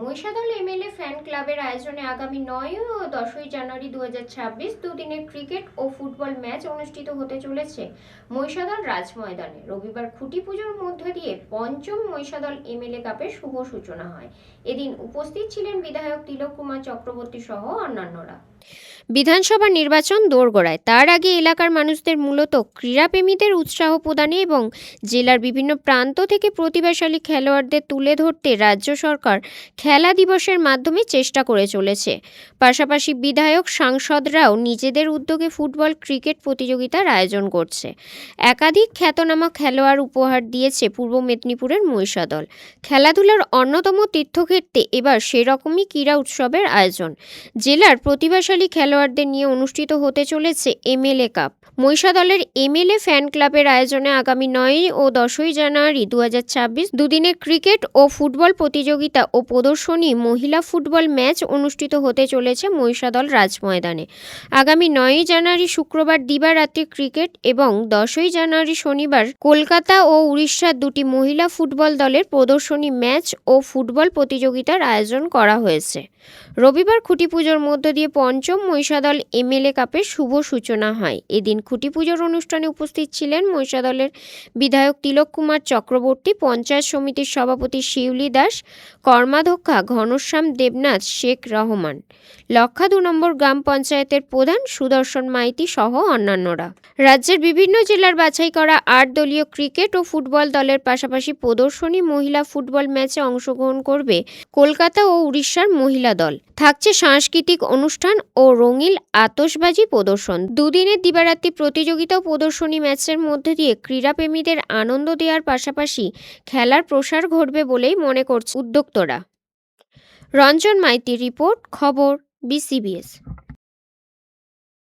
Mahishadal MLA fan ক্লাবের আয়োজনে আগামী 9 ও 10 জানুয়ারি 2026 দুদিনের ক্রিকেট ও ফুটবল ম্যাচ অনুষ্ঠিত হতে চলেছে মহিষাদল রাজ ময়দানে। রবিবার খুঁটি পুজোর মধ্য দিয়ে পঞ্চম মহিষাদল এমএলএ কাপের শুভ সূচনা হয়। এদিন উপস্থিত ছিলেন বিধায়ক তিলক কুমার চক্রবর্তী সহ অন্যান্যরা। বিধানসভা নির্বাচন দোরগোড়ায়, তার আগে এলাকার মানুষদের মূলত ক্রীড়াপ্রেমীদের উৎসাহ প্রদানে এবং জেলার বিভিন্ন প্রান্ত থেকে প্রতিভাশালী খেলোয়াড়দের তুলে ধরতে রাজ্য সরকার খেলা দিবসের মাধ্যমে চেষ্টা করে চলেছে। পাশাপাশি বিধায়ক সাংসদরাও নিজেদের উদ্যোগে ফুটবল ক্রিকেট প্রতিযোগিতার আয়োজন করছে। একাধিক খ্যাতনামা খেলোয়াড় উপহার দিয়েছে পূর্ব মেদিনীপুরের মহিষাদল। খেলাধুলার অন্যতম তীর্থক্ষেত্রে এবার সেরকমই ক্রীড়া উৎসবের আয়োজন। জেলার প্রতিভাশালী খেলোয়াড়দের নিয়ে অনুষ্ঠিত হতে চলেছে এমএলএ কাপ। মহিষাদলের এমএলএ ফ্যান ক্লাবের আয়োজনে আগামী 9 ও 10 জানুয়ারি 2026 দুদিনের ক্রিকেট ও ফুটবল প্রতিযোগিতা ও প্রদর্শনী মহিলা ফুটবল ম্যাচ অনুষ্ঠিত হতে চলেছে মহিষাদল রাজ ময়দানে। আগামী 9 জানুয়ারি শুক্রবার দিবারাত্রি ক্রিকেট এবং 10 জানুয়ারি শনিবার কলকাতা ও উড়িষ্যার দুটি মহিলা ফুটবল দলের প্রদর্শনী ম্যাচ ও ফুটবল প্রতিযোগিতার আয়োজন করা হয়েছে। রবিবার খুঁটি পুজোর মধ্য দিয়ে পঞ্চম মহিষাদল এমএলএ কাপের শুভ সূচনা হয়। এদিন খুঁটি পুজোর অনুষ্ঠানে উপস্থিত ছিলেন মহিষাদলের বিধায়ক তিলক কুমার চক্রবর্তী, পঞ্চায়েত সমিতির সভাপতি শিউলি দাস, কর্মাধ্যক্ষা ঘনশ্যাম দেবনাথ, শেখ রহমান, লক্ষা 2 নম্বর গ্রাম পঞ্চায়েতের প্রধান সুদর্শন মাইতি সহ অন্যান্যরা। রাজ্যের বিভিন্ন জেলার বাছাই করা 8 দলীয় ক্রিকেট ও ফুটবল দলের পাশাপাশি প্রদর্শনী মহিলা ফুটবল ম্যাচে অংশগ্রহণ করবে কলকাতা ও উড়িষ্যার মহিলা দল। থাকছে সাংস্কৃতিক অনুষ্ঠান ও রঙিন আতশবাজি প্রদর্শন। দুদিনের দিবারাত্রি প্রতিযোগিতা ও প্রদর্শনী ম্যাচের মধ্যে দিয়ে ক্রীড়াপ্রেমীদের আনন্দ দেওয়ার পাশাপাশি খেলার প্রসার ঘটবে বলেই মনে করছে উদ্যোক্তারা। রঞ্জন মাইতির রিপোর্ট, খবর বিসিবিএস।